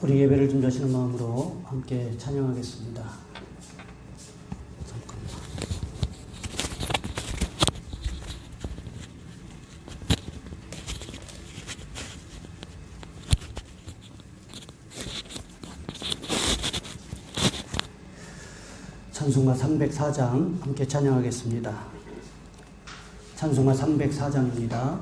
우리 예배를 준비하시는 마음으로 함께 찬양하겠습니다. 찬송가 304장 함께 찬양하겠습니다. 찬송가 304장입니다.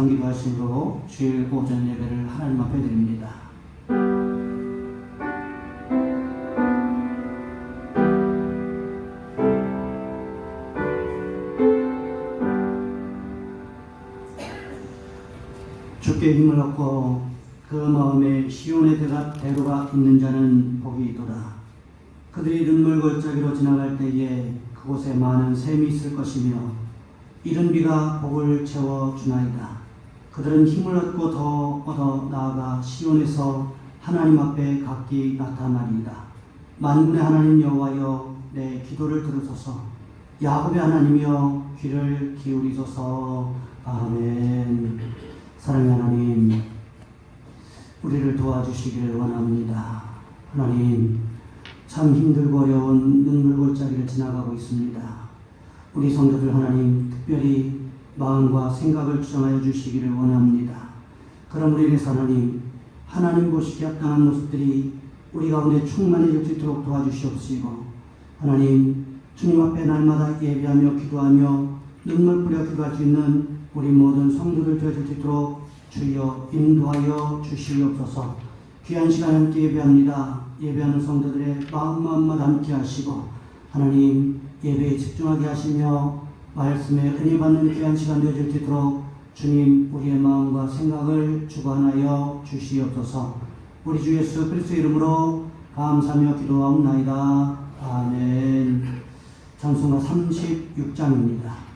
기도하심으로 주일 오전 예배를 하나님 앞에 드립니다. 주께 힘을 얻고 그 마음에 시온의 대로가 있는 자는 복이 있도다. 그들이 눈물 골짜기로 지나갈 때에 그곳에 많은 샘이 있을 것이며 이른 비가 복을 채워 주나이다. 그들은 힘을 얻고 더 얻어 나아가 시온에서 하나님 앞에 각기 나타나리이다. 만군의 하나님 여호와여, 내 기도를 들으소서. 야곱의 하나님이여, 귀를 기울이소서. 아멘. 사랑의 하나님, 우리를 도와주시기를 원합니다. 하나님, 참 힘들고 어려운 눈물골짜기를 지나가고 있습니다. 우리 성도들 하나님, 특별히 마음과 생각을 주장하여 주시기를 원합니다. 그럼 우리에게서 하나님 보시기에 합당한 모습들이 우리 가운데 충만해질 수 있도록 도와주시옵시고, 하나님, 주님 앞에 날마다 예배하며 기도하며 눈물 뿌려 기도할 수 있는 우리 모든 성도들 되어질 수 있도록 주여 인도하여 주시옵소서. 귀한 시간 함께 예배합니다. 예배하는 성도들의 마음마다 함께 하시고, 하나님 예배에 집중하게 하시며 말씀에 은혜 받는 귀한 시간 되어질 수 있도록 주님 우리의 마음과 생각을 주관하여 주시옵소서. 우리 주 예수 그리스도의 이름으로 감사하며 기도하옵나이다. 아멘. 찬송가 36장입니다.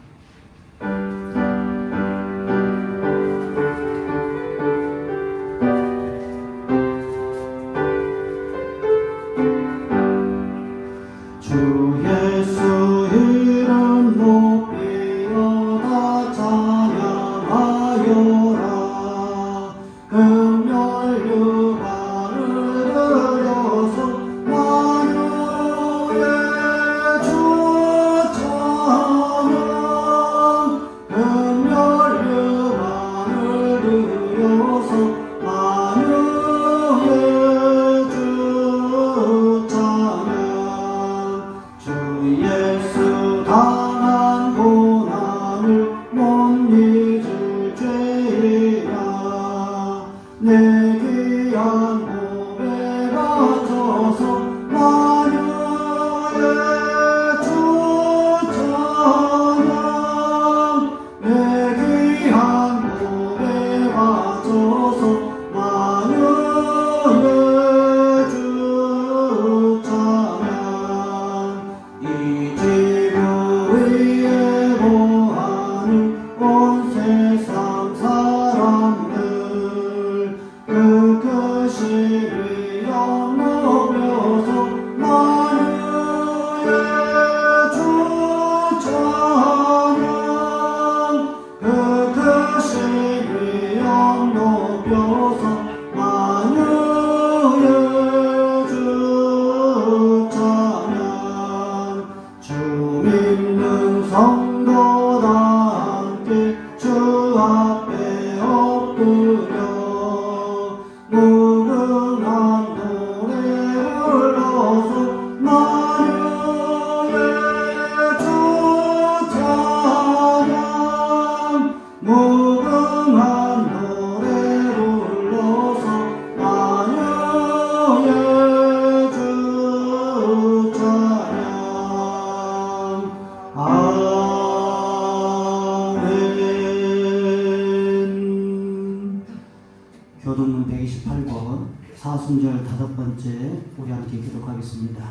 교동문 128권 사순절 5번째 우리 함께 기록하겠습니다.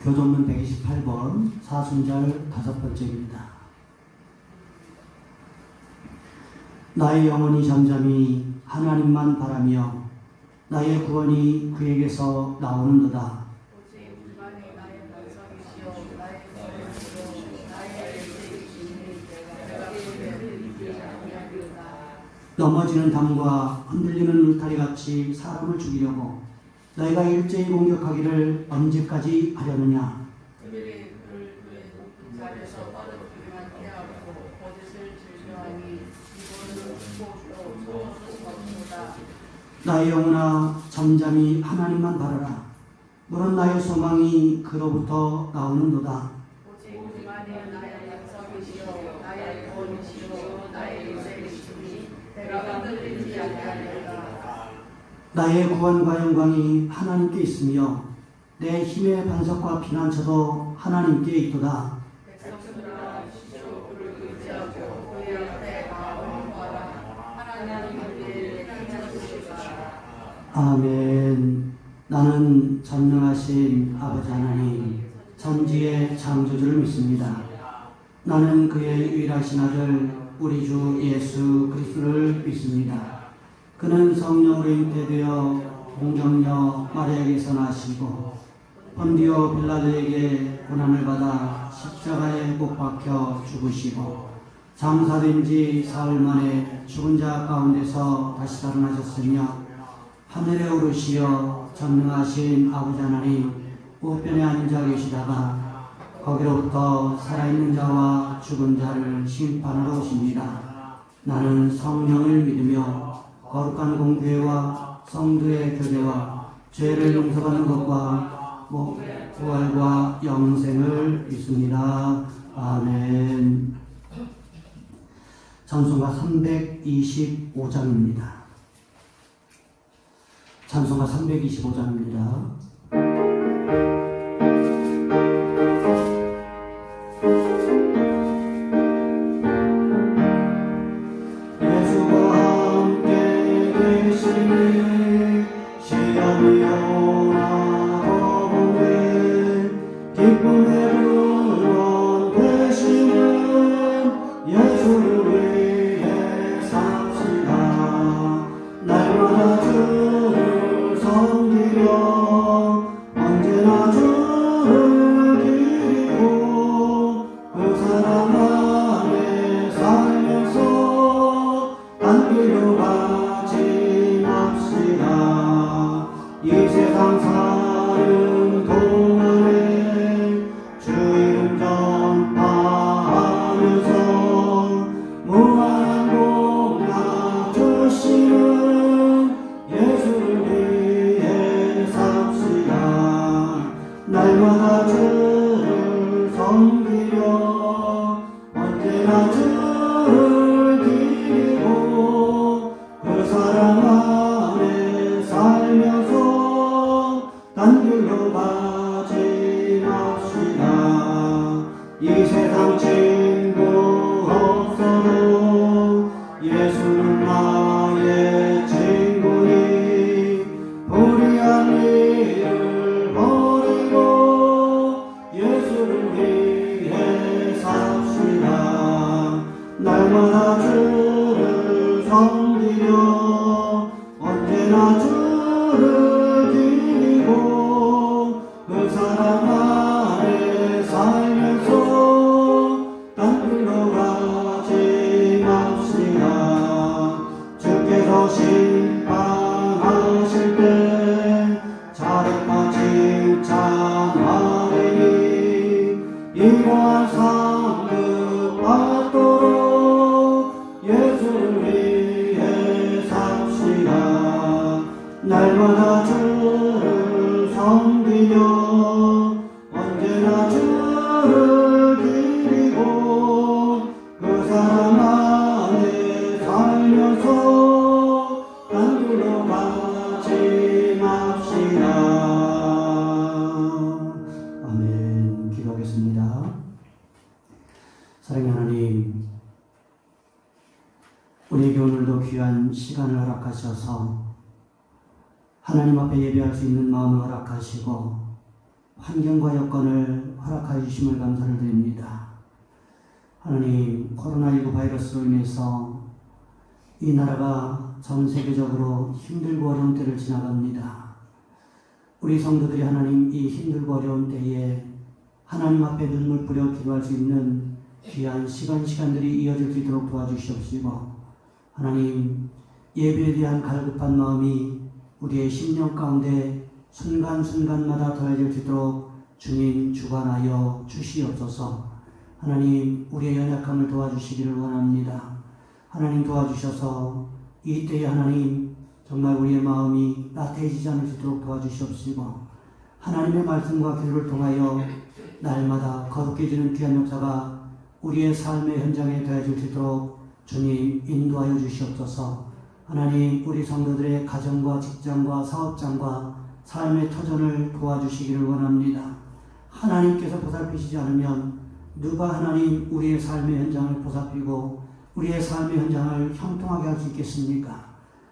교동문 128번 사순절 5번째입니다. 나의 영혼이 잠잠히 하나님만 바라며 나의 구원이 그에게서 나오는도다. 넘어지는 담과 흔들리는 울타리같이 사람을 죽이려고 너희가 일제히 공격하기를 언제까지 하려느냐. 그들이 그를 그의 높은 자리에서 떨어뜨리기만 해하고 거짓을 즐겨하니 이거는 소수로 소수가 나의 영혼아 잠잠히 하나님만 바라라. 너는 나의 소망이 그로부터 나오는도다. 오직 그만이 나의 약속이시오 나의 구원이시오 나의 요새이시니 내가 흔들리지 아니하리라. 나의 구원과 영광이 하나님께 있으며 내 힘의 반석과 피난처도 하나님께 있도다. 백성들아 시조 그를 의지하고 그의 앞에 마음을 모아라. 하나님은 우리를 찾으시리라. 아멘. 나는 전능하신 아버지 하나님 천지의 창조주를 믿습니다. 나는 그의 유일하신 아들 우리 주 예수 그리스도를 믿습니다. 그는 성령으로 잉태되어 공정녀 마리아에게서 나시고 본디오 빌라도에게 고난을 받아 십자가에 못 박혀 죽으시고 장사된 지 사흘 만에 죽은 자 가운데서 다시 살아나셨으며 하늘에 오르시어 전능하신 아버지 하나님 우편에 앉아 계시다가 거기로부터 살아있는 자와 죽은 자를 심판하러 오십니다. 나는 성령을 믿으며 거룩한 공교회와 성도의 교제와 죄를 용서받는 것과 부활과 영생을 믿습니다. 아멘. 찬송가 325장입니다. 찬송가 325장입니다. 날마다 주를 섬기며 언제나 주를 기리고 그 사랑 안에 살면서 딴 길로 가지 맙시다. 이 세상 친구 없어도 예수는 나의 친구니 불의한 일을 버리고 예수를 위해 삽시다. 날마다 주를 섬기며 언제나 주를 기리고 그 사랑 안에 살면서 딴 길로 가지 맙시다. 주께서 심판하실 때 자력과 칭찬하리니 이러한 상급 받도록 예수를 위해 삽시다. 날마다 주를 섬기며 언제나 주를 기리고 그 사랑 안에 살면서 딴 길로 가지 맙시다. 아멘. 기도하겠습니다. 사랑의 하나님, 우리에게 오늘도 귀한 시간을 허락하셔서 하나님 앞에 예배할 수 있는 마음을 허락하시고 환경과 여건을 허락하여 주심을 감사를 드립니다. 하나님, 코로나19 바이러스로 인해서 이 나라가 전 세계적으로 힘들고 어려운 때를 지나갑니다. 우리 성도들이 하나님 이 힘들고 어려운 때에 하나님 앞에 눈물 뿌려 기도할 수 있는 귀한 시간들이 이어질 수 있도록 도와주시옵시고, 하나님 예배에 대한 갈급한 마음이 우리의 심령 가운데 순간순간마다 더해질 수 있도록 주님 주관하여 주시옵소서. 하나님 우리의 연약함을 도와주시기를 원합니다. 하나님 도와주셔서 이때에 하나님 정말 우리의 마음이 나태해지지 않을 수 있도록 도와주시옵시고, 하나님의 말씀과 기도를 통하여 날마다 거룩해지는 귀한 역사가 우리의 삶의 현장에 더해질 수 있도록 주님 인도하여 주시옵소서. 하나님 우리 성도들의 가정과 직장과 사업장과 삶의 터전을 도와주시기를 원합니다. 하나님께서 보살피시지 않으면 누가 하나님 우리의 삶의 현장을 보살피고 우리의 삶의 현장을 형통하게 할 수 있겠습니까?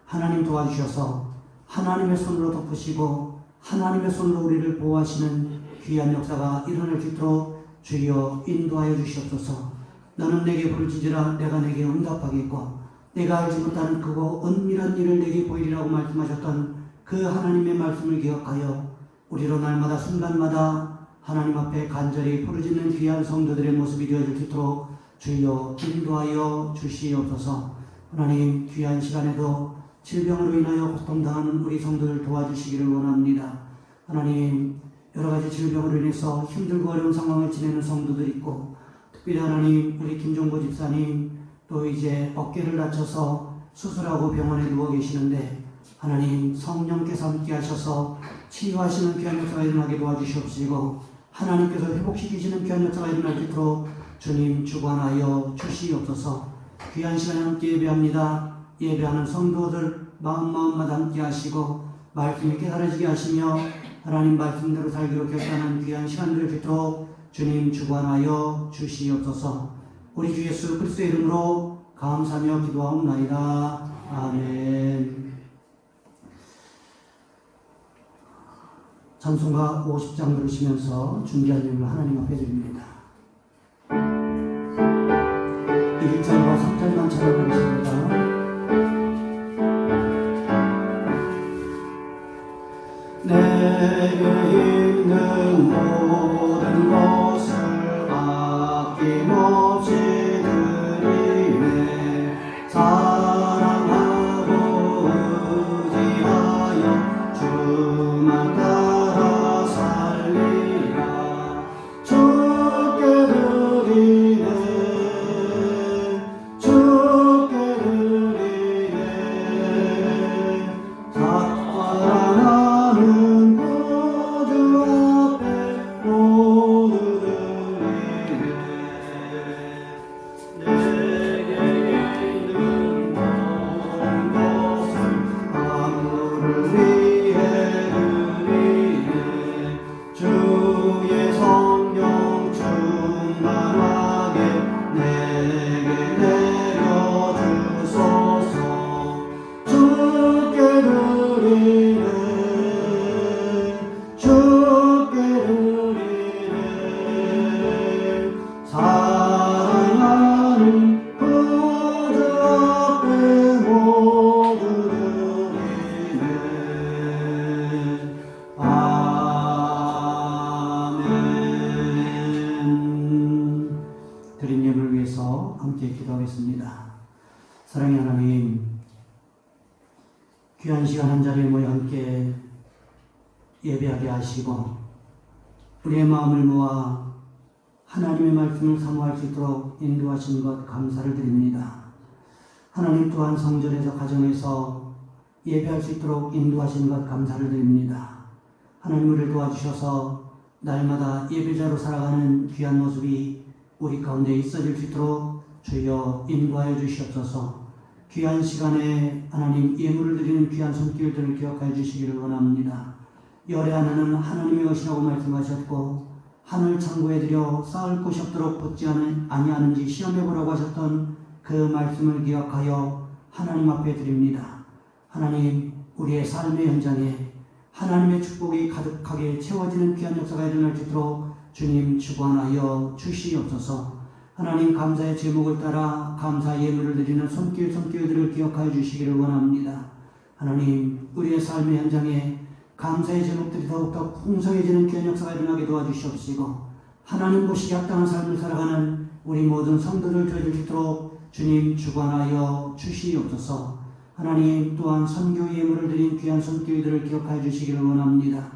하나님 도와주셔서 하나님의 손으로 덮으시고 하나님의 손으로 우리를 보호하시는 귀한 역사가 일어날 수 있도록 주여 인도하여 주시옵소서. 너는 내게 부르짖으라 내가 내게 응답하겠고 내가 알지 못하는 크고 은밀한 일을 내게 보이리라고 말씀하셨던 그 하나님의 말씀을 기억하여 우리로 날마다 순간마다 하나님 앞에 간절히 부르짖는 귀한 성도들의 모습이 되어질 수 있도록 주여 인도하여 주시옵소서. 하나님 귀한 시간에도 질병으로 인하여 고통당하는 우리 성도들 도와주시기를 원합니다. 하나님 여러가지 질병으로 인해서 힘들고 어려운 상황을 지내는 성도들 있고 특별히 하나님 우리 김종보 집사님 또 이제 어깨를 다쳐서 수술하고 병원에 누워 계시는데 하나님 성령께서 함께 하셔서 치유하시는 귀한 역사가 일어나게 도와주시옵시고 하나님께서 회복시키시는 귀한 역사가 일어날 수 있도록 주님 주관하여 주시옵소서. 귀한 시간에 함께 예배합니다. 예배하는 성도들 마음마다 함께 하시고 말씀이 깨달아지게 하시며 하나님 말씀대로 살기로 결단한 귀한 시간들을 뵙도록 주님 주관하여 주시옵소서. 우리 주 예수 그리스도의 이름으로 감사하며 기도하옵나이다. 아멘. 찬송가 50장 부르시면서 준비한 예물을 하나님 앞에 드립니다. 1절과 3절만 찬양하겠습니다. 내게 있는 모든 것을 아낌없이 드리네. 사랑하고 의지하여 주만 따라 살리라. 주께 드리네. 주께 드리네. 사랑하는 구주 앞에 모두 드리네. 내게 있는 모든 것을 아무를 위해 드리네. 주의 성령 충만하게 내게 내려주소서. 주께 드리네. 주께 드리네. 사랑하는 구주 앞에 모두 드리네. 아멘. 드린 예물을 위해서 함께 기도하겠습니다. 사랑의 하나님, 귀한 시간 한 자리에 모여 함께 예배하게 하시고 우리의 마음을 모아 하나님의 말씀을 사모할 수 있도록 인도하신 것 감사를 드립니다. 하나님 또한 성전에서 가정에서 예배할 수 있도록 인도하신 것 감사를 드립니다. 하나님 우리를 도와주셔서 날마다 예배자로 살아가는 귀한 모습이 우리 가운데 있어질 수 있도록 주여 인도하여 주시옵소서. 귀한 시간에 하나님 예물을 드리는 귀한 손길들을 기억하여 주시기를 원합니다. 열의 하나는 하나님의 것이라고 말씀하셨고 하늘 창고에 들여 쌓을 곳이 없도록 붙지 아니하는지 시험해보라고 하셨던 그 말씀을 기억하여 하나님 앞에 드립니다. 하나님 우리의 삶의 현장에 하나님의 축복이 가득하게 채워지는 귀한 역사가 일어날 수 있도록 주님 주관하여 주시옵소서. 하나님 감사의 제목을 따라 감사 예물을 드리는 손길들을 기억하여 주시기를 원합니다. 하나님 우리의 삶의 현장에 감사의 제목들이 더욱더 풍성해지는 귀한 역사가 일어나게 도와주시옵시고 하나님 보시기 합당한 삶을 살아가는 우리 모든 성도들 되어질 수 있도록 주님 주관하여 주시옵소서. 하나님 또한 선교 예물을 드린 귀한 손길들을 기억하여 주시기를 원합니다.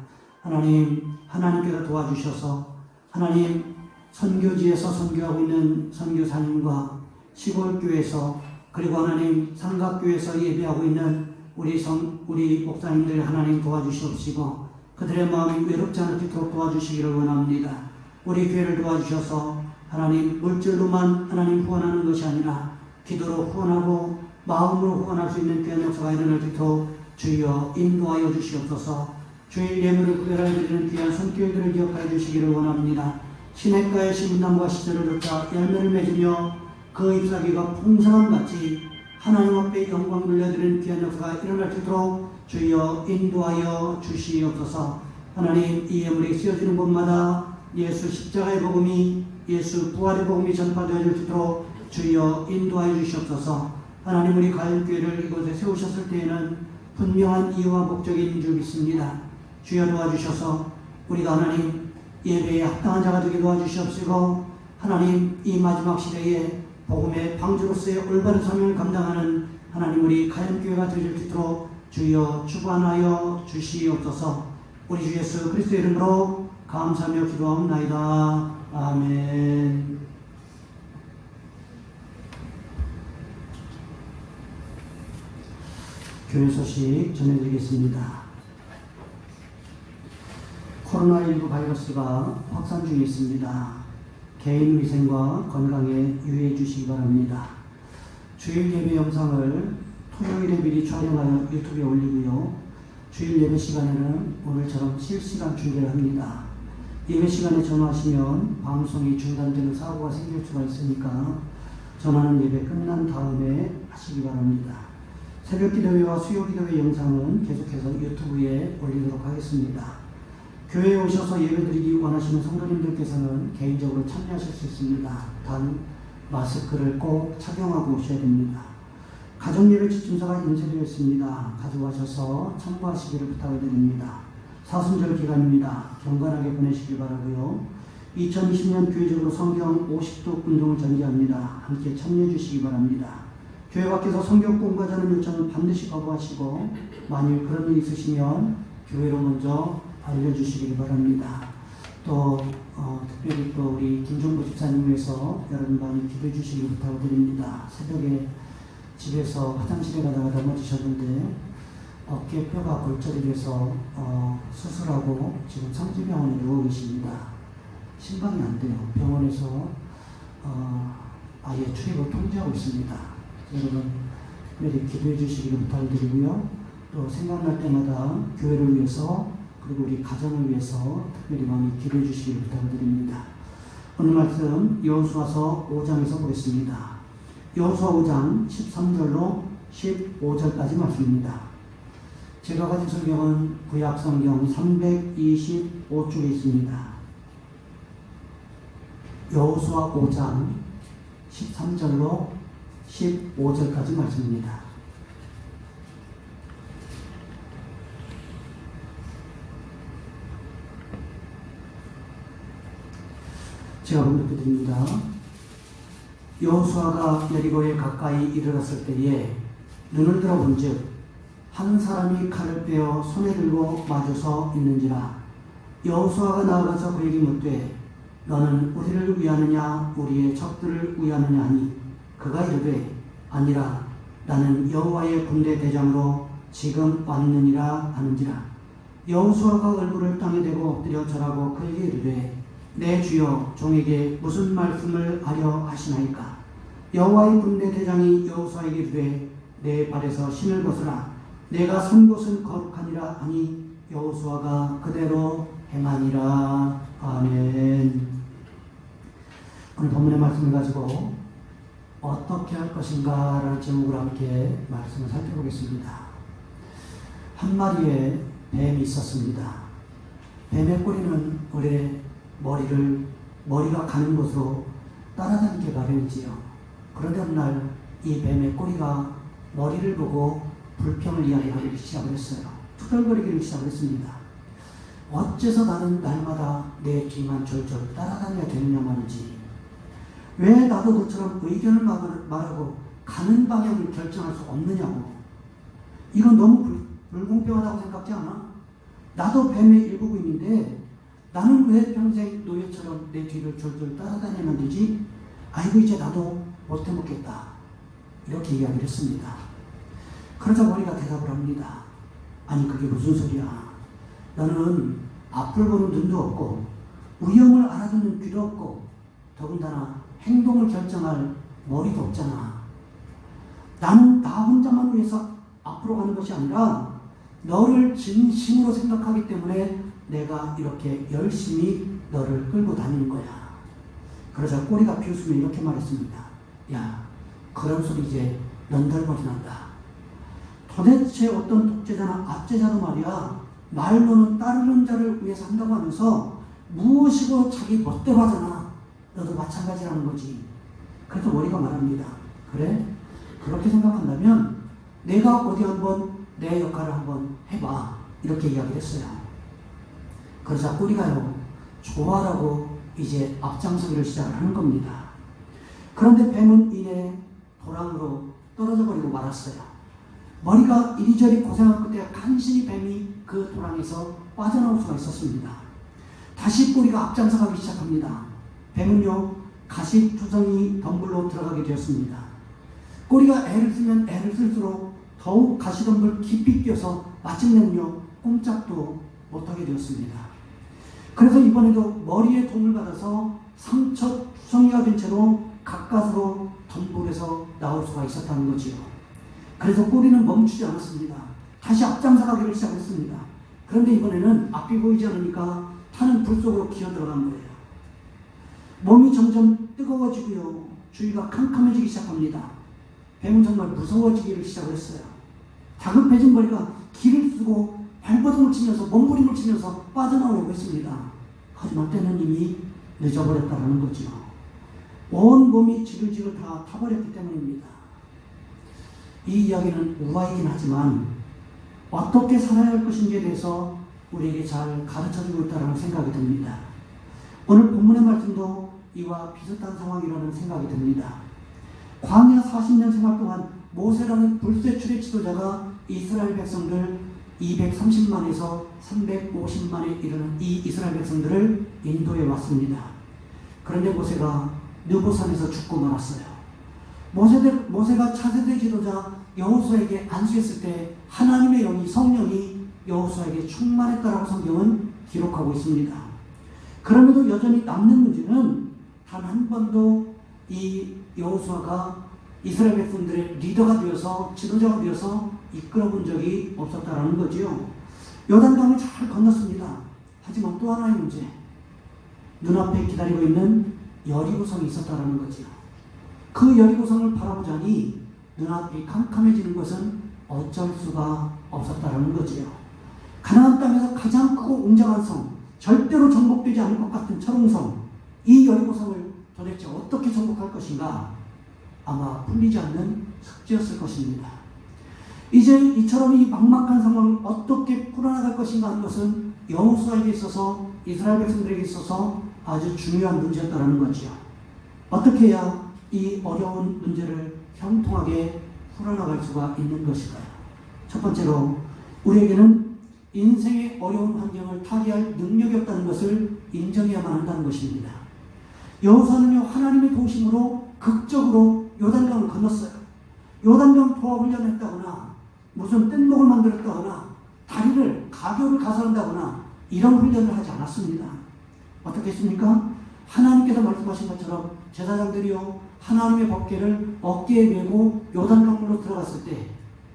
하나님께서 도와주셔서 하나님 선교지에서 선교하고 있는 선교사님과 시골교회에서 그리고 하나님 삼각교회에서 예배하고 있는 우리 목사님들 하나님 도와주시옵시고 그들의 마음이 외롭지 않도록 도와주시기를 원합니다. 우리 교회를 도와주셔서 하나님 물질로만 하나님 후원하는 것이 아니라 기도로 후원하고 마음으로 후원할 수 있는 귀한 역사가 일어날 수 있도록 주여 인도하여 주시옵소서. 주일 예물을 구별하여 드리는 귀한 손길들을 기억하여 주시기를 원합니다. 시냇가의 시문나무가 시절을 돋자 열매를 맺으며 그 잎사귀가 풍성함 같이 하나님 앞에 영광 돌려드리는 귀한 역사가 일어날 수 있도록 주여 인도하여 주시옵소서. 하나님 이 예물이 쓰여지는 곳마다 예수 십자가의 복음이, 예수 부활의 복음이 전파되어질 수 있도록 주여 인도하여 주시옵소서. 하나님, 우리 가연교회를 이곳에 세우셨을 때에는 분명한 이유와 목적이 있는 줄 믿습니다. 주여 도와주셔서 우리가 하나님 예배에 합당한 자가 되게 도와주시옵시고, 하나님 이 마지막 시대에 복음의 방주로서의 올바른 사명을 감당하는 하나님 우리 가연교회가 되어질 수 있도록 주여 주관하여 주시옵소서. 우리 주 예수 그리스도의 이름으로 감사하며 기도하옵나이다. 아멘. 교회 소식 전해드리겠습니다. 코로나19 바이러스가 확산 중에 있습니다. 개인 위생과 건강에 유의해 주시기 바랍니다. 주일 예배 영상을 토요일에 미리 촬영하여 유튜브에 올리고요. 주일 예배 시간에는 오늘처럼 실시간 중계를 합니다. 예배 시간에 전화하시면 방송이 중단되는 사고가 생길 수가 있으니까 전화는 예배 끝난 다음에 하시기 바랍니다. 새벽 기도회와 수요 기도회 영상은 계속해서 유튜브에 올리도록 하겠습니다. 교회에 오셔서 예배드리기 원하시는 성도님들께서는 개인적으로 참여하실 수 있습니다. 단 마스크를 꼭 착용하고 오셔야 됩니다. 가정예배 지침서가 인쇄되어 있습니다. 가져가셔서 참고하시기를 부탁을 드립니다. 사순절 기간입니다. 경건하게 보내시길 바라고요. 2020년 교회적으로 성경 50독 운동을 전개합니다. 함께 참여해 주시기 바랍니다. 교회 밖에서 성경 공부하자는 요청은 반드시 거부하시고, 만일 그런 일 있으시면 교회로 먼저 알려주시기 바랍니다. 또 특별히 또 우리 김종부 집사님 위해서 여러분 많이 기도해 주시기 부탁을 드립니다. 새벽에 집에서 화장실에 가다가 넘어지셨는데 어깨 뼈가 골절이 돼서 수술하고 지금 성지병원에 누워 계십니다. 심방이 안 돼요. 병원에서 아예 출입을 통제하고 있습니다. 여러분 특별히 기도해 주시기를 부탁드리고요. 또 생각날 때마다 교회를 위해서 그리고 우리 가정을 위해서 특별히 많이 기도해 주시기를 부탁드립니다. 오늘 말씀 여호수아서 5장에서 보겠습니다. 여호수아 5장 13절로 15절까지 말씀입니다. 제가 가진 성경은 구약 성경 325쪽에 있습니다. 여호수아 5장 13절로 15절까지 말씀입니다. 제가 번독해 드립니다. 여호수아가 여리고에 가까이 이르렀을 때에 눈을 들어 본즉 한 사람이 칼을 빼어 손에 들고 마주서 있는지라. 여호수아가 나아가서 그에게 묻되 너는 우리를 위하느냐 우리의 적들을 위하느냐 하니 그가 이르되 아니라 나는 여호와의 군대 대장으로 지금 왔느니라 하는지라. 여호수아가 얼굴을 땅에 대고 엎드려 절하고 그에게 이르되 내 주여 종에게 무슨 말씀을 하려 하시나이까. 여호와의 군대 대장이 여호수아에게 이르되 내 발에서 신을 벗으라. 내가 선 곳은 거룩하니라 하니 여호수아가 그대로 행하니라. 아멘. 오늘 본문의 말씀을 가지고 어떻게 할 것인가 라는 제목으로 함께 말씀을 살펴보겠습니다. 한 마리의 뱀이 있었습니다. 뱀의 꼬리는 오래 머리가 가는 곳으로 따라다니게 마련이지요. 그런데 어느 날 이 뱀의 꼬리가 머리를 보고 불평을 이야기하기 시작을 했어요. 투덜거리기를 시작했습니다. 어째서 나는 날마다 내 뒤만 졸졸 따라다녀야 되느냐 말이지. 왜 나도 너처럼 의견을 말하고 가는 방향을 결정할 수 없느냐고. 이건 너무 불공평하다고 생각지 않아? 나도 뱀의 일부분인데 나는 왜 평생 노예처럼 내 뒤를 졸졸 따라다니면 되지? 아이고 이제 나도 못해먹겠다. 이렇게 이야기를 했습니다. 그러자 머리가 대답을 합니다. 아니 그게 무슨 소리야. 너는 앞을 보는 눈도 없고 위험을 알아듣는 귀도 없고 더군다나 행동을 결정할 머리도 없잖아. 나는 나 혼자만 위해서 앞으로 가는 것이 아니라 너를 진심으로 생각하기 때문에 내가 이렇게 열심히 너를 끌고 다니는 거야. 그러자 꼬리가 비웃으며 이렇게 말했습니다. 야, 그런 소리 이제 넌덜머리 난다. 도대체 어떤 독재자나 압제자도 말이야, 말로는 따르는 자를 위해서 한다고 하면서 무엇이고 자기 멋대로 하잖아. 너도 마찬가지라는 거지. 그래서 머리가 말합니다. 그래? 그렇게 생각한다면 내가 어디 한번 내 역할을 한번 해봐. 이렇게 이야기를 했어요. 그러자 꼬리가요, 좋아라고 이제 앞장서기를 시작을 하는 겁니다. 그런데 뱀은 이내 도랑으로 떨어져 버리고 말았어요. 머리가 이리저리 고생한 끝에 간신히 뱀이 그 도랑에서 빠져나올 수가 있었습니다. 다시 꼬리가 앞장서가기 시작합니다. 뱀은요, 가시투성이 덤불로 들어가게 되었습니다. 꼬리가 애를 쓰면 애를 쓸수록 더욱 가시덤불 깊이 뛰어서 마침내는요, 꼼짝도 못하게 되었습니다. 그래서 이번에도 머리에 도움을 받아서 상처 투성이가 된 채로 가까스로 덤불에서 나올 수가 있었다는 거지요. 그래서 꼬리는 멈추지 않았습니다. 다시 앞장서가기를 시작했습니다. 그런데 이번에는 앞이 보이지 않으니까 타는 불 속으로 기어 들어간 거예요. 몸이 점점 뜨거워지고요, 주위가 캄캄해지기 시작합니다. 뱀은 정말 무서워지기를 시작했어요. 다급해진 머리가 길을 쓰고 발버둥을 치면서 몸부림을 치면서 빠져나오려고 했습니다. 하지만 때는 이미 늦어버렸다는 거죠. 온 몸이 지글지글 다 타버렸기 때문입니다. 이 이야기는 우화이긴 하지만 어떻게 살아야 할 것인지에 대해서 우리에게 잘 가르쳐주고 있다는 생각이 듭니다. 오늘 본문의 말씀도 이와 비슷한 상황이라는 생각이 듭니다. 광야 40년 생활 동안 모세라는 불세출의 지도자가 이스라엘 백성들 230만에서 350만에 이르는 이 이스라엘 백성들을 인도해 왔습니다. 그런데 모세가 느보산에서 죽고 말았어요. 모세가 차세대 지도자 여호수아에게 안수했을 때 하나님의 영이, 성령이 여호수아에게 충만했다라고 성경은 기록하고 있습니다. 그럼에도 여전히 남는 문제는 단 한 번도 이 여호수아가 이스라엘 백성들의 리더가 되어서, 지도자가 되어서 이끌어 본 적이 없었다라는 거지요. 요단강을 잘 건넜습니다. 하지만 또 하나의 문제, 눈앞에 기다리고 있는 여리고성이 있었다라는 거지요. 그 여리고성을 바라보자니 눈앞이 캄캄해지는 것은 어쩔 수가 없었다라는 거지요. 가나안 땅에서 가장 크고 웅장한 성, 절대로 정복되지 않을 것 같은 철옹성, 이 여리고성을 도대체 어떻게 정복할 것인가? 아마 풀리지 않는 숙제였을 것입니다. 이제 이처럼 이 막막한 상황을 어떻게 풀어나갈 것인가 하는 것은 여호수아에게 있어서, 이스라엘 백성들에게 있어서 아주 중요한 문제였다는 거죠. 어떻게 해야 이 어려운 문제를 형통하게 풀어나갈 수가 있는 것일까요? 첫 번째로 우리에게는 인생의 어려운 환경을 타개할 능력이 없다는 것을 인정해야만 한다는 것입니다. 여호수아는요, 하나님의 도우심으로 극적으로 요단강을 건넜어요. 요단강 도하 훈련을 했다거나 무슨 뗏목을 만들었다거나 다리를, 가교를 가설한다거나 이런 훈련을 하지 않았습니다. 어떻게 했습니까? 하나님께서 말씀하신 것처럼 제사장들이요, 하나님의 법궤를 어깨에 메고 요단강물로 들어갔을 때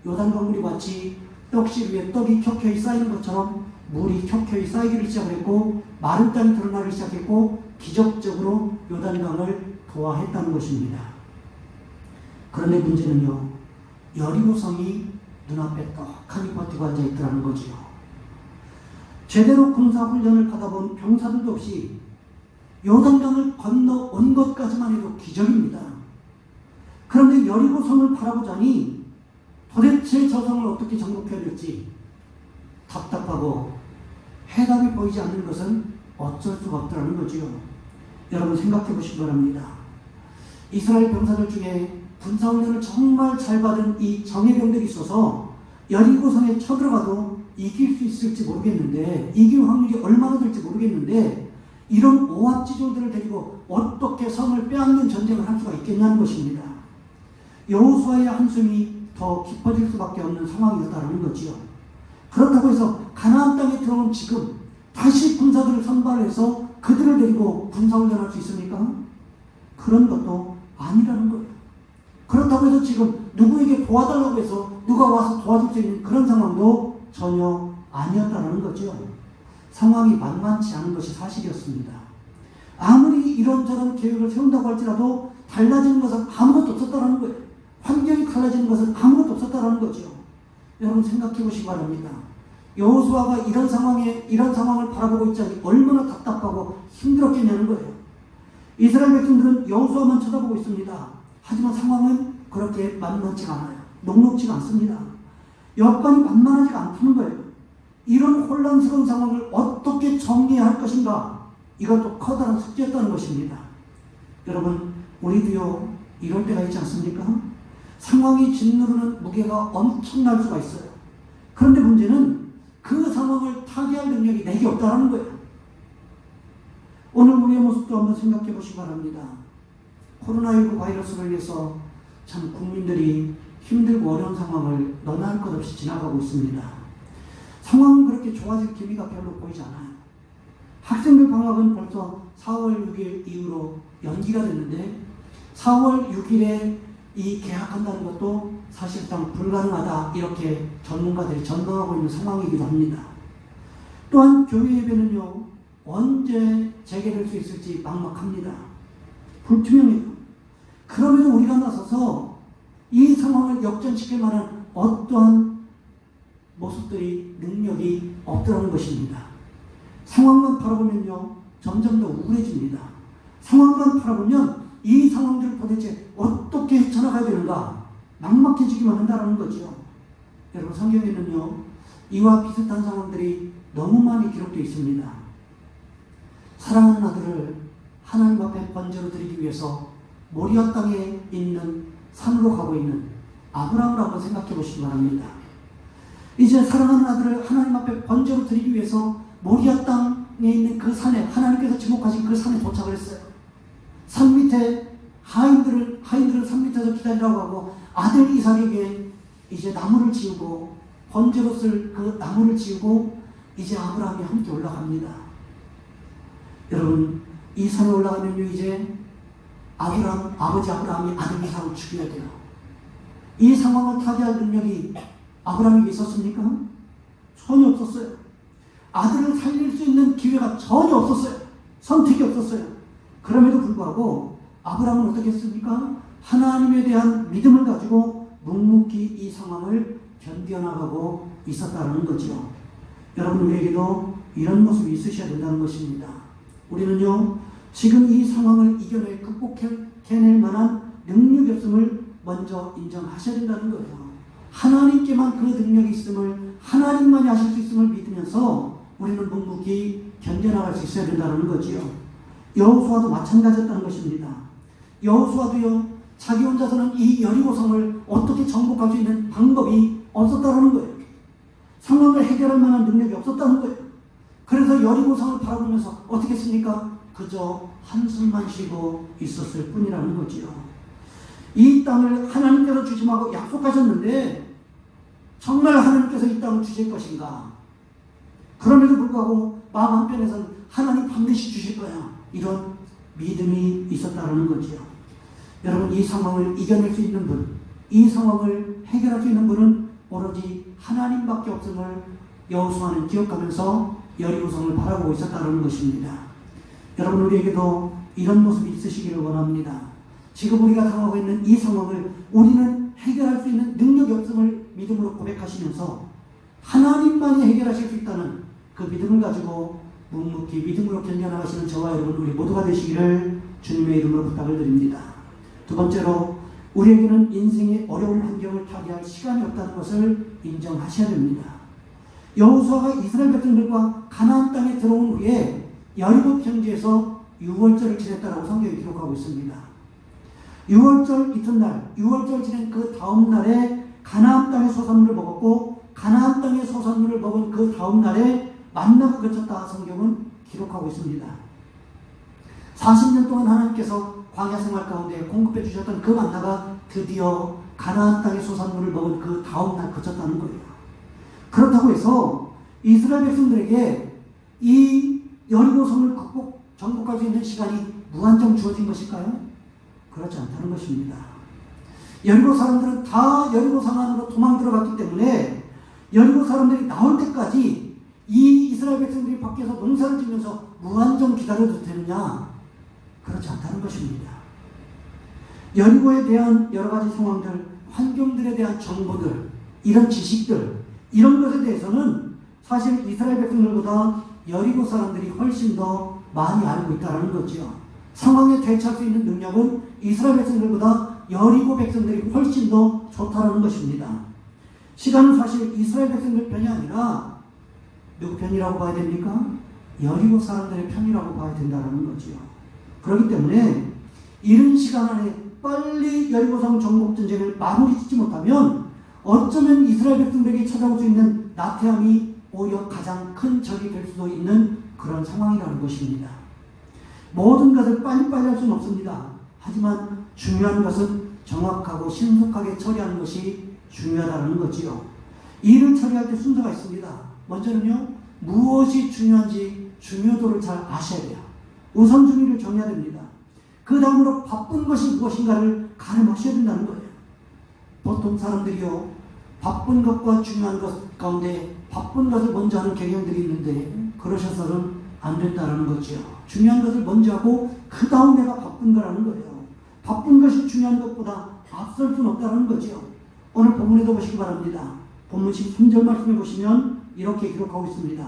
요단강물이 마치 떡실 위에 떡이 켜켜이 쌓이는 것처럼 물이 켜켜이 쌓이기를 시작했고 마른 땅이 드러나기 시작했고 기적적으로 요단강을 도하했다는 것입니다. 그런데 문제는요, 여리고성이 눈앞에 떡하니 버티고 앉아있더라는 거지요. 제대로 군사훈련을 받아본 병사들도 없이 요단강을 건너온 것까지만 해도 기적입니다. 그런데 여리고성을 바라보자니 도대체 저 성을 어떻게 정복해야 될지 답답하고 해답이 보이지 않는 것은 어쩔 수가 없더라는 거지요. 여러분 생각해 보시기 바랍니다. 이스라엘 병사들 중에 군사훈련을 정말 잘 받은 이 정예병들이 있어서 여리고성에 쳐들어가도 이길 수 있을지 모르겠는데, 이길 확률이 얼마나 될지 모르겠는데, 이런 오합지졸들을 데리고 어떻게 성을 빼앗는 전쟁을 할 수가 있겠냐는 것입니다. 여호수아의 한숨이 더 깊어질 수밖에 없는 상황이었다는 거지요. 그렇다고 해서 가나안 땅에 들어온 지금 다시 군사들을 선발해서 그들을 데리고 군사훈련할 수 있습니까? 그런 것도 아니라는 거예요. 그렇다고 해서 지금 누구에게 도와달라고 해서 누가 와서 도와줄 수 있는 그런 상황도 전혀 아니었다는 거죠. 상황이 만만치 않은 것이 사실이었습니다. 아무리 이런저런 계획을 세운다고 할지라도 달라지는 것은 아무것도 없었다는 거예요. 환경이 달라지는 것은 아무것도 없었다는 거죠. 여러분 생각해 보시기 바랍니다. 여호수아가 이런 상황을 바라보고 있자니 얼마나 답답하고 힘들었겠냐는 거예요. 이스라엘 백성들은 여호수아만 쳐다보고 있습니다. 하지만 상황은 그렇게 만만치가 않아요. 녹록지가 않습니다. 여건이 만만하지가 않다는 거예요. 이런 혼란스러운 상황을 어떻게 정리해야 할 것인가? 이것도 커다란 숙제였다는 것입니다. 여러분, 우리도요 이럴 때가 있지 않습니까? 상황이 짓누르는 무게가 엄청날 수가 있어요. 그런데 문제는 그 상황을 타개할 능력이 내게 없다는 거예요. 오늘 우리의 모습도 한번 생각해 보시기 바랍니다. 코로나19 바이러스로 인해서 참 국민들이 힘들고 어려운 상황을 너나 할 것 없이 지나가고 있습니다. 상황은 그렇게 좋아질 기미가 별로 보이지 않아요. 학생들 방학은 벌써 4월 6일 이후로 연기가 됐는데 4월 6일에 이 개학한다는 것도 사실상 불가능하다, 이렇게 전문가들이 전망하고 있는 상황이기도 합니다. 또한 교회 예배는요 언제 재개될 수 있을지 막막합니다. 불투명해요. 그럼에도 우리가 나서서 이 상황을 역전시킬 만한 어떠한 모습들이, 능력이 없더라는 것입니다. 상황만 바라보면요 점점 더 우울해집니다. 상황만 바라보면 이 상황들을 도대체 어떻게 헤쳐나가야 되는가 막막해지기만 한다는 거죠. 여러분, 성경에는요 이와 비슷한 상황들이 너무 많이 기록되어 있습니다. 사랑하는 아들을 하나님 앞에 번제로 드리기 위해서 모리아 땅에 있는 산으로 가고 있는 아브라함을 한번 생각해 보시기 바랍니다. 이제 사랑하는 아들을 하나님 앞에 번제로 드리기 위해서 모리아 땅에 있는 그 산에, 하나님께서 지목하신 그 산에 도착을 했어요. 산 밑에 하인들은 산 밑에서 기다리라고 하고, 아들 이삭에게 이제 나무를 지우고, 번제로 쓸 그 나무를 지우고 이제 아브라함이 함께 올라갑니다. 여러분, 이 산에 올라가면요 이제 아버지 아브라함이 아들 이삭을 죽여야 돼요. 이 상황을 타개할 능력이 아브라함에게 있었습니까? 전혀 없었어요. 아들을 살릴 수 있는 기회가 전혀 없었어요. 선택이 없었어요. 그럼에도 불구하고 아브라함은 어떻게 했습니까? 하나님에 대한 믿음을 가지고 묵묵히 이 상황을 견뎌나가고 있었다는 거죠. 여러분, 우리에게도 이런 모습이 있으셔야 된다는 것입니다. 우리는요 지금 이 상황을 이겨낼, 극복해낼 만한 능력이 없음을 먼저 인정하셔야 된다는 거예요. 하나님께만 그 능력이 있음을, 하나님만이 하실 수 있음을 믿으면서 우리는 묵묵히 견뎌나갈 수 있어야 된다는 거지요. 여호수아도 마찬가지였다는 것입니다. 여호수아도요 자기 혼자서는 이 여리고성을 어떻게 정복할 수 있는 방법이 없었다는 거예요. 상황을 해결할 만한 능력이 없었다는 거예요. 그래서 여리고성을 바라보면서 어떻게 했습니까? 그저 한숨만 쉬고 있었을 뿐이라는 거지요. 이 땅을 하나님께서 주심하고 약속하셨는데 정말 하나님께서 이 땅을 주실 것인가? 그럼에도 불구하고 마음 한편에서는 하나님 반드시 주실 거야, 이런 믿음이 있었다는 거지요. 여러분, 이 상황을 이겨낼 수 있는 분, 이 상황을 해결할 수 있는 분은 오로지 하나님밖에 없음을 여호수아는 기억하면서 여리고성을 바라보고 있었다는 것입니다. 여러분, 우리에게도 이런 모습이 있으시기를 원합니다. 지금 우리가 당하고 있는 이 상황을 우리는 해결할 수 있는 능력이 없음을 믿음으로 고백하시면서 하나님만이 해결하실 수 있다는 그 믿음을 가지고 묵묵히 믿음으로 견뎌나가시는 저와 여러분, 우리 모두가 되시기를 주님의 이름으로 부탁을 드립니다. 두 번째로, 우리에게는 인생의 어려운 환경을 타개할 시간이 없다는 것을 인정하셔야 됩니다. 여호수아가 이스라엘 백성들과 가나안 땅에 들어온 후에 여리고 평지에서 유월절을 지냈다라고 성경이 기록하고 있습니다. 유월절 이튿날, 유월절 지낸 그 다음 날에 가나안 땅의 소산물을 먹었고, 가나안 땅의 소산물을 먹은 그 다음 날에 만나가 그쳤다 성경은 기록하고 있습니다. 40년 동안 하나님께서 광야 생활 가운데 공급해 주셨던 그 만나가 드디어 가나안 땅의 소산물을 먹은 그 다음 날 그쳤다는 거예요. 그렇다고 해서 이스라엘 백성들에게 이 여리고성을 정복할 수 있는 시간이 무한정 주어진 것일까요? 그렇지 않다는 것입니다. 여리고 사람들은 다 여리고성 안으로 도망 들어갔기 때문에 여리고 사람들이 나올 때까지 이 이스라엘 백성들이 밖에서 농사를 지면서 무한정 기다려도 되느냐? 그렇지 않다는 것입니다. 여리고에 대한 여러 가지 상황들, 환경들에 대한 정보들, 이런 지식들, 이런 것에 대해서는 사실 이스라엘 백성들보다 여리고 사람들이 훨씬 더 많이 알고 있다는 거죠. 상황에 대처할 수 있는 능력은 이스라엘 백성들보다 여리고 백성들이 훨씬 더 좋다는 것입니다. 시간은 사실 이스라엘 백성들 편이 아니라 누구 편이라고 봐야 됩니까? 여리고 사람들의 편이라고 봐야 된다는 거죠. 그렇기 때문에 이른 시간 안에 빨리 여리고성 정복 전쟁을 마무리 짓지 못하면 어쩌면 이스라엘 백성들에게 찾아올 수 있는 나태함이 오히려 가장 큰 적이 될 수도 있는 그런 상황이라는 것입니다. 모든 것을 빨리빨리 할 수는 없습니다. 하지만 중요한 것은 정확하고 신속하게 처리하는 것이 중요하다는 거지요. 일을 처리할 때 순서가 있습니다. 먼저는요, 무엇이 중요한지 중요도를 잘 아셔야 돼요. 우선순위를 정해야 됩니다. 그 다음으로 바쁜 것이 무엇인가를 가늠하셔야 된다는 거예요. 보통 사람들이요, 바쁜 것과 중요한 것 가운데 바쁜 것을 먼저 하는 경향들이 있는데 그러셔서는 안 된다는 거죠. 중요한 것을 먼저 하고 그 다음 내가 바쁜 거라는 거예요. 바쁜 것이 중요한 것보다 앞설 수는 없다는 거죠. 오늘 본문에도 보시기 바랍니다. 본문 13절 말씀해 보시면 이렇게 기록하고 있습니다.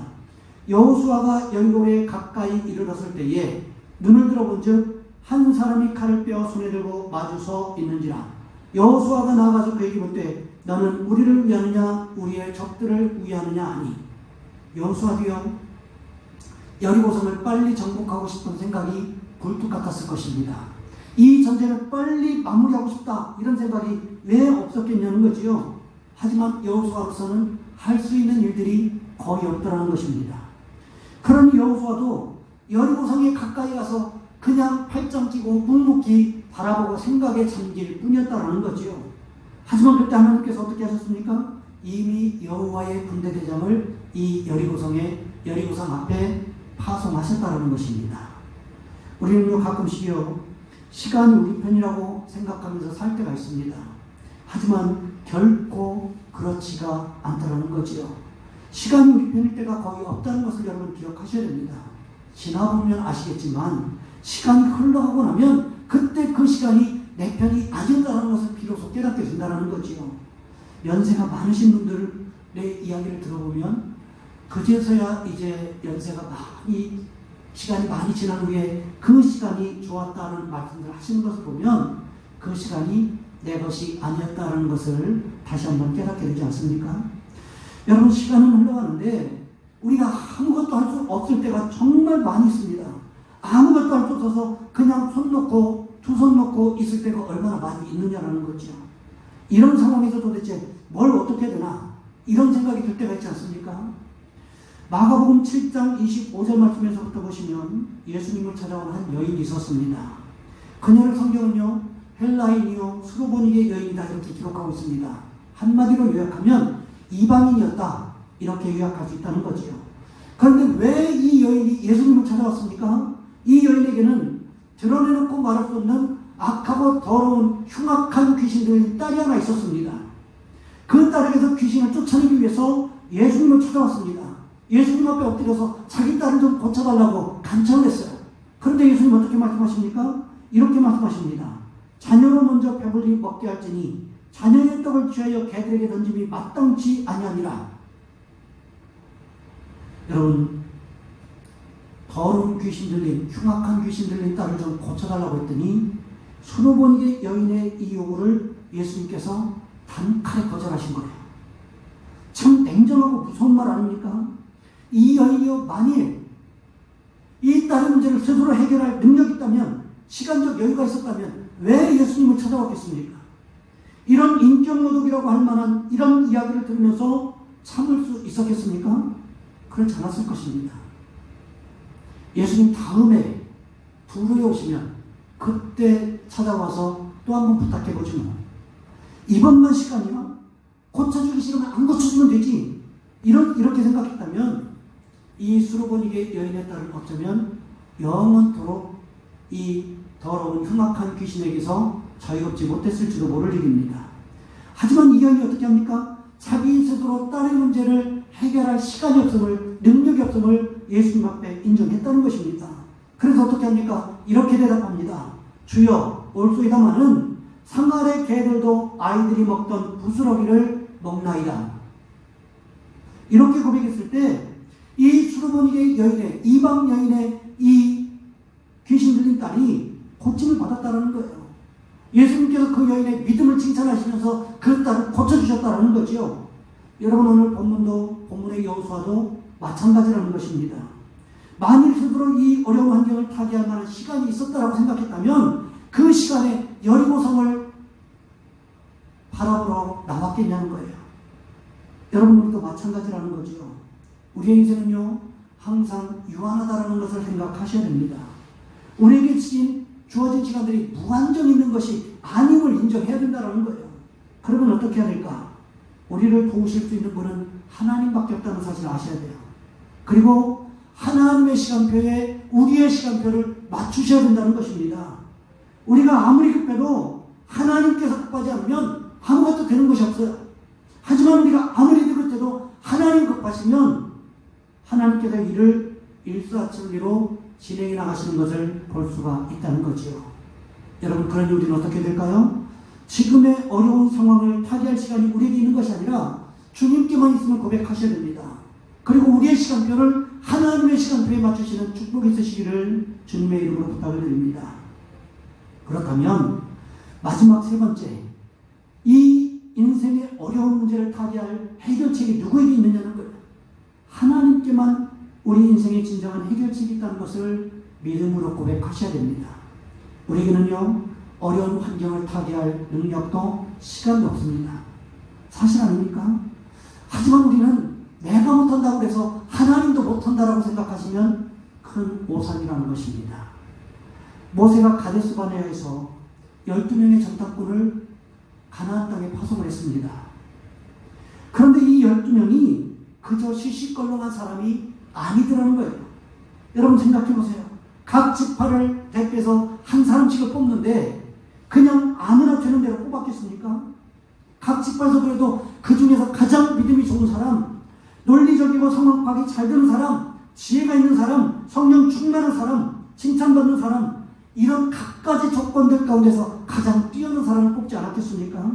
여호수아가 여리고에 가까이 이르렀을 때에 눈을 들어본즉 한 사람이 칼을 빼어 손에 들고 마주서 있는지라. 여호수아가 나아가서 그에게 묻되 너는 우리를 위하느냐 우리의 적들을 위하느냐 하니. 여호수아도요, 여리고성을 빨리 정복하고 싶은 생각이 굴뚝 같았을 것입니다. 이 전쟁을 빨리 마무리하고 싶다 이런 생각이 왜 없었겠냐는 거지요. 하지만 여호수아로서는 할 수 있는 일들이 거의 없더라는 것입니다. 그러니 여호수아도 여리고성에 가까이 가서 그냥 팔짱 끼고 묵묵히 바라보고 생각에 잠길 뿐이었다라는 거지요. 하지만 그때 하나님께서 어떻게 하셨습니까? 이미 여호와의 군대 대장을 이 여리고성 앞에 파송하셨다는 것입니다. 우리는요, 가끔씩요, 시간이 우리 편이라고 생각하면서 살 때가 있습니다. 하지만 결코 그렇지가 않다는 거지요. 시간이 우리 편일 때가 거의 없다는 것을 여러분 기억하셔야 됩니다. 지나보면 아시겠지만 시간이 흘러가고 나면 그때 그 시간이 내 편이 아니었다는 것을 비로소 깨닫게 된다는 거지요. 연세가 많으신 분들의 이야기를 들어보면 그제서야 이제 연세가 많이 시간이 많이 지난 후에 그 시간이 좋았다는 말씀을 하시는 것을 보면 그 시간이 내 것이 아니었다는 것을 다시 한번 깨닫게 되지 않습니까? 여러분, 시간은 흘러가는데 우리가 아무것도 할 수 없을 때가 정말 많이 있습니다. 아무것도 할 수 없어서 그냥 두 손 놓고 있을 때가 얼마나 많이 있느냐라는 거죠. 이런 상황에서 도대체 뭘 어떻게 해야 되나 이런 생각이 들 때가 있지 않습니까? 마가복음 7장 25절 말씀에서부터 보시면 예수님을 찾아온 한 여인이 있었습니다. 그녀를 성경은요, 헬라인이요 수로보니게 여인이다 이렇게 기록하고 있습니다. 한마디로 요약하면 이방인이었다 이렇게 요약할 수 있다는 거지요. 그런데 왜 이 여인이 예수님을 찾아왔습니까? 이 여인에게는 드러내놓고 말할 수 없는 악하고 더러운 흉악한 귀신들의 딸이 하나 있었습니다. 그 딸에게서 귀신을 쫓아내기 위해서 예수님을 찾아왔습니다. 예수님 앞에 엎드려서 자기 딸을 좀 고쳐달라고 간청을 했어요. 그런데 예수님 어떻게 말씀하십니까? 이렇게 말씀하십니다. 자녀로 먼저 배불리 먹게 할지니 자녀의 떡을 취하여 개들에게 던짐이 마땅치 아니하니라. 여러분, 더러운 귀신 들린 흉악한 귀신 들린 딸을 좀 고쳐달라고 했더니 수로보니게 여인의 이 요구를 예수님께서 단칼에 거절하신 거예요. 참 냉정하고 무서운 말 아닙니까? 이 여인이요, 만일 이 딸의 문제를 스스로 해결할 능력이 있다면, 시간적 여유가 있었다면 왜 예수님을 찾아왔겠습니까? 이런 인격모독이라고 할 만한 이런 이야기를 들으면서 참을 수 있었겠습니까? 그렇지 않았을 것입니다. 예수님 다음에 부르러 오시면 그때 찾아와서 또 한 번 부탁해보지 뭐. 이번만 시간이야? 고쳐주기 싫으면 안 고쳐주면 되지. 이렇게 생각했다면 이 수로보니게 여인의 딸은 어쩌면 영원토록 이 더러운 흉악한 귀신에게서 자유롭지 못했을지도 모를 일입니다. 하지만 이 여인이 어떻게 합니까? 자기 스스로 딸의 문제를 해결할 시간이 없음을, 능력이 없음을 예수님 앞에 인정했다는 것입니다. 그래서 어떻게 합니까? 이렇게 대답합니다. 주여, 올소이다마는 상아래 개들도 아이들이 먹던 부스러기를 먹나이다. 이렇게 고백했을 때 이 수르보니게 여인의 이방 여인의 이 귀신 들린 딸이 고침을 받았다는 거예요. 예수님께서 그 여인의 믿음을 칭찬하시면서 그 딸을 고쳐주셨다는 거죠. 여러분 오늘 본문의 여호수아도 마찬가지라는 것입니다. 만일 스스로 이 어려운 환경을 타개할 만한 시간이 있었다라고 생각했다면 그 시간에 여리고성을 바라보러 나왔겠냐는 거예요. 여러분 우리도 마찬가지라는 거죠. 우리의 인생은요 항상 유한하다라는 것을 생각하셔야 됩니다. 우리에게 주어진 시간들이 무한정 있는 것이 아님을 인정해야 된다는 거예요. 그러면 어떻게 해야 될까? 우리를 도우실 수 있는 분은 하나님밖에 없다는 사실을 아셔야 돼요. 그리고 하나님의 시간표에 우리의 시간표를 맞추셔야 된다는 것입니다. 우리가 아무리 급해도 하나님께서 급하지 않으면 아무것도 되는 것이 없어요. 하지만 우리가 아무리 느긋해도 하나님 급하시면 하나님께서 일을 일사천리로 진행해 나가시는 것을 볼 수가 있다는 거지요. 여러분 그러니 우리는 어떻게 될까요? 지금의 어려운 상황을 타개할 시간이 우리에게 있는 것이 아니라 주님께만 있음을 고백하셔야 됩니다. 그리고 우리의 시간표를 하나님의 시간표에 맞추시는 축복이 있으시기를 주님의 이름으로 부탁을 드립니다. 그렇다면 마지막 세 번째, 이 인생의 어려운 문제를 타개할 해결책이 누구에게 있느냐는 거예요. 하나님께만 우리 인생의 진정한 해결책이 있다는 것을 믿음으로 고백하셔야 됩니다. 우리에게는요 어려운 환경을 타개할 능력도 시간도 없습니다. 사실 아닙니까? 하지만 우리는 내가 못한다고 해서 하나님도 못한다라고 생각하시면 큰 오산이라는 것입니다. 모세가 가데스 바네아에서 12명의 전탁꾼을 가나안 땅에 파송을 했습니다. 그런데 이 12명이 그저 시시껄렁한 사람이 아니더라는 거예요. 여러분 생각해 보세요. 각 지파를 대표해서 한 사람씩을 뽑는데 그냥 아무나 되는 대로 뽑았겠습니까? 각 지파에서 그래도 그 중에서 가장 믿음이 좋은 사람, 논리적이고 성경 파악이 잘 되는 사람, 지혜가 있는 사람, 성령 충만한 사람, 칭찬받는 사람, 이런 각가지 조건들 가운데서 가장 뛰어난 사람을 뽑지 않았겠습니까?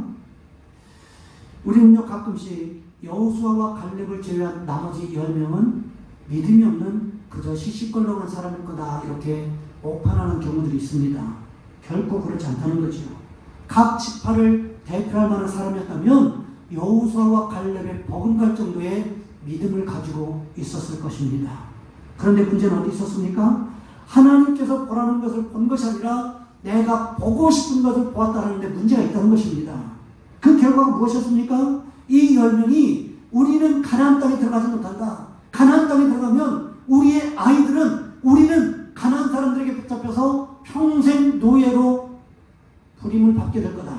우리는요 가끔씩 여호수아와 갈렙을 제외한 나머지 10명은 믿음이 없는 그저 시시껄렁한 사람일 거다 이렇게 오판하는 경우들이 있습니다. 결코 그렇지 않다는 거죠. 각 지파를 대표할 만한 사람이었다면 여호수아와 갈렙의 버금갈 정도의 믿음을 가지고 있었을 것입니다. 그런데 문제는 어디 있었습니까? 하나님께서 보라는 것을 본 것이 아니라 내가 보고 싶은 것을 보았다는 데 문제가 있다는 것입니다. 그 결과가 무엇이었습니까? 이 10명이 우리는 가나안 땅에 들어가지 못한다. 가나안 땅에 들어가면 우리의 아이들은 우리는 가나안 사람들에게 붙잡혀서 평생 노예로 부림을 받게 될 거다.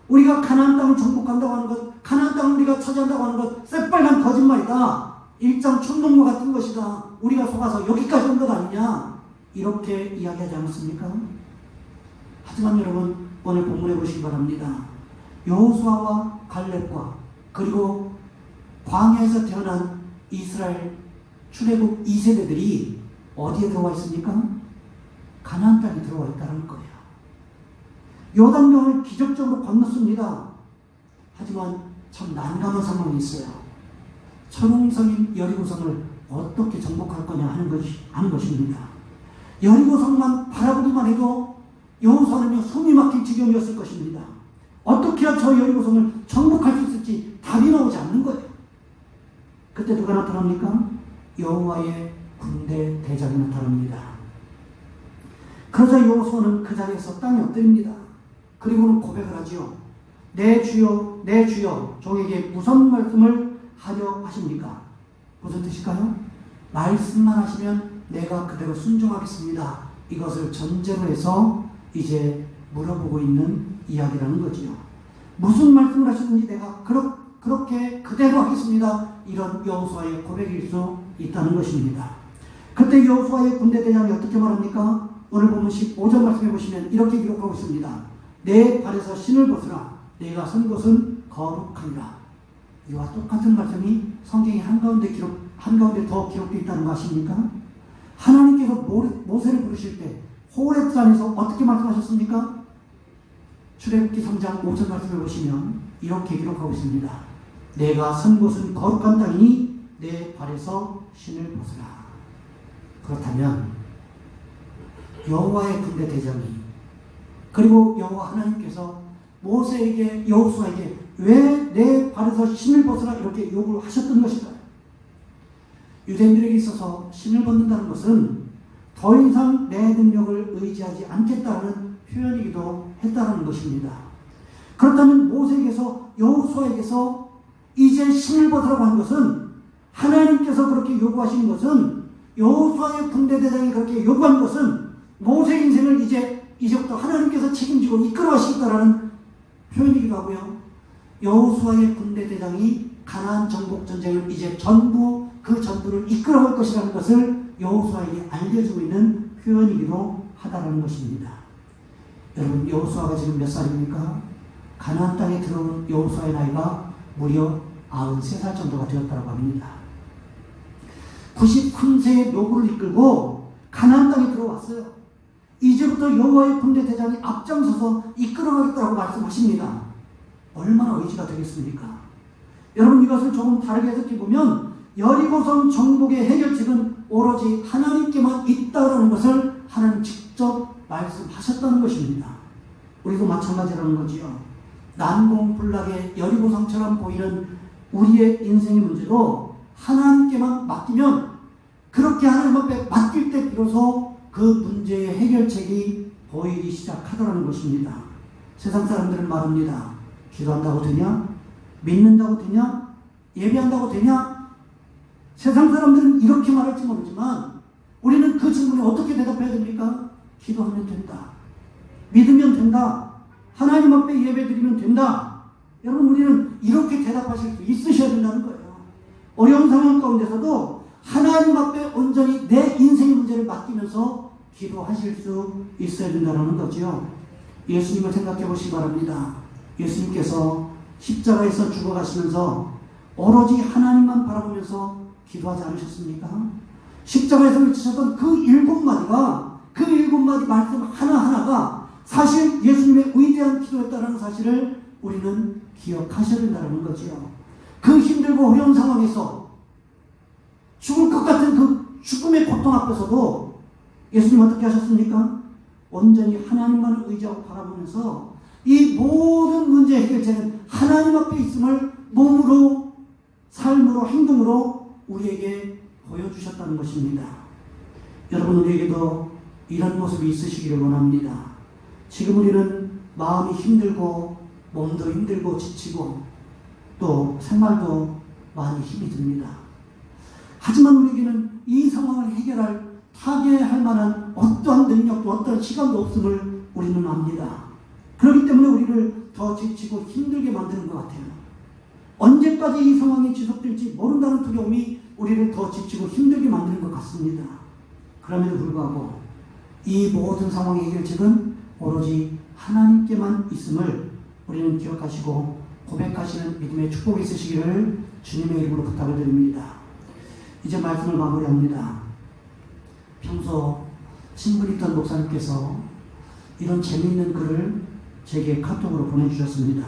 우리가 가나안 땅을 정복한다고 하는 것, 가나안 땅을 우리가 차지한다고 하는 것 새빨간 거짓말이다. 일장 춘동과 같은 것이다. 우리가 속아서 여기까지 온 것 아니냐. 이렇게 이야기하지 않았습니까? 하지만 여러분 오늘 본문에 보시기 바랍니다. 여호수아와 갈렙과 그리고 광야에서 태어난 이스라엘 출애굽 2세대들이 어디에 들어와 있습니까? 가나안 땅에 들어와 있다는 거예요. 요단강을 기적적으로 건넜습니다. 하지만 참 난감한 상황이 있어요. 천홍성인 여리고성을 어떻게 정복할 거냐 하는 것입니다. 여리고성만 바라보기만 해도 여호수아는요 숨이 막힐 지경이었을 것입니다. 어떻게 해야 저 여리고성을 정복할 수 있을지 답이 나오지 않는 거예요. 그때 누가 나타납니까? 여호와의 군대 대장이 나타납니다. 그러자 여호수아는 그 자리에서 땅에 엎드립니다. 그리고는 고백을 하지요. 내 주여 내 주여 종에게 무슨 말씀을 하려 하십니까? 무슨 뜻일까요? 말씀만 하시면 내가 그대로 순종하겠습니다. 이것을 전제로 해서 이제 물어보고 있는 이야기라는 거지요. 무슨 말씀을 하시든지 내가 그렇게 그대로 하겠습니다. 이런 여호수아의 고백일 수 있다는 것입니다. 그때 여호수아의 군대 대장이 어떻게 말합니까? 오늘 보면 15절 말씀해 보시면 이렇게 기록하고 있습니다. 내 발에서 신을 벗으라. 내가 선 곳은 거룩하니라. 이와 똑같은 말씀이 성경의 한가운데 더 기록되어 있다는 거 아십니까? 하나님께서 모세를 부르실 때 호렙산에서 어떻게 말씀하셨습니까? 출애굽기 3장 5절 말씀을 보시면 이렇게 기록하고 있습니다. 내가 선 곳은 거룩한 땅이니 내 발에서 신을 벗으라. 그렇다면 여호와의 군대 대장이 그리고 여호와 하나님께서 모세에게 여호수아에게 왜 내 발에서 신을 벗으라 이렇게 요구를 하셨던 것일까요? 유대인들에게 있어서 신을 벗는다는 것은 더 이상 내 능력을 의지하지 않겠다는 표현이기도 했다는 것입니다. 그렇다면 모세에게서 여호수아에게서 이제 신을 벗으라고 한 것은 하나님께서 그렇게 요구하신 것은 여호수아의 군대 대장이 그렇게 요구한 것은 모세 인생을 이제부터 하나님께서 책임지고 이끌어가시겠다라는 표현이기도 하고요. 여호수아의 군대 대장이 가나안 정복 전쟁을 이제 그 전부를 이끌어갈 것이라는 것을 여호수아에게 알려주고 있는 표현이기도 하다라는 것입니다. 여러분, 여호수아가 지금 몇 살입니까? 가나안 땅에 들어온 여호수아의 나이가 무려 93살 정도가 되었다고 합니다. 93세의 노구를 이끌고 가나안 땅에 들어왔어요. 이제부터 여호와의 군대 대장이 앞장서서 이끌어가겠다고 말씀하십니다. 얼마나 의지가 되겠습니까? 여러분, 이것을 조금 다르게 해석해보면 여리고성 정복의 해결책은 오로지 하나님께만 있다라는 것을 하나님 직접 말씀하셨다는 것입니다. 우리도 마찬가지라는 거지요. 난공불락의 여리고성처럼 보이는 우리의 인생의 문제도 하나님께만 맡기면, 그렇게 하나님 앞에 맡길 때 비로소 그 문제의 해결책이 보이기 시작하더라는 것입니다. 세상 사람들은 말합니다. 기도한다고 되냐? 믿는다고 되냐? 예배한다고 되냐? 세상 사람들은 이렇게 말할지 모르지만 우리는 그 질문에 어떻게 대답해야 됩니까? 기도하면 된다. 믿으면 된다. 하나님 앞에 예배드리면 된다. 여러분, 우리는 이렇게 대답하실 수 있으셔야 된다는 거예요. 어려운 상황 가운데서도 하나님 앞에 온전히 내 인생의 문제를 맡기면서 기도하실 수 있어야 된다는 거죠. 예수님을 생각해 보시기 바랍니다. 예수님께서 십자가에서 죽어가시면서 오로지 하나님만 바라보면서 기도하지 않으셨습니까? 십자가에서 외치셨던 그 7마디가, 그 7마디 말씀 하나하나가 사실 예수님의 위대한 기도였다는 사실을 우리는 기억하셔야 된다는 거지요. 그 힘들고 어려운 상황에서 죽을 것 같은 그 죽음의 고통 앞에서도 예수님 어떻게 하셨습니까? 온전히 하나님만을 의지하고 바라보면서 이 모든 문제 해결책은 하나님 앞에 있음을 몸으로, 삶으로, 행동으로 우리에게 보여주셨다는 것입니다. 여러분, 우리에게도 이런 모습이 있으시기를 원합니다. 지금 우리는 마음이 힘들고 몸도 힘들고 지치고 또 생활도 많이 힘이 듭니다. 하지만 우리에게는 이 상황을 타개할 만한 어떠한 능력도 어떠한 시간도 없음을 우리는 압니다. 그렇기 때문에 우리를 더 지치고 힘들게 만드는 것 같아요. 언제까지 이 상황이 지속될지 모른다는 두려움이 우리를 더 지치고 힘들게 만드는 것 같습니다. 그럼에도 불구하고 이 모든 상황의 해결책은 오로지 하나님께만 있음을 우리는 기억하시고 고백하시는 믿음의 축복이 있으시기를 주님의 이름으로 부탁을 드립니다. 이제 말씀을 마무리합니다. 평소 친분이 있던 목사님께서 이런 재미있는 글을 제게 카톡으로 보내주셨습니다.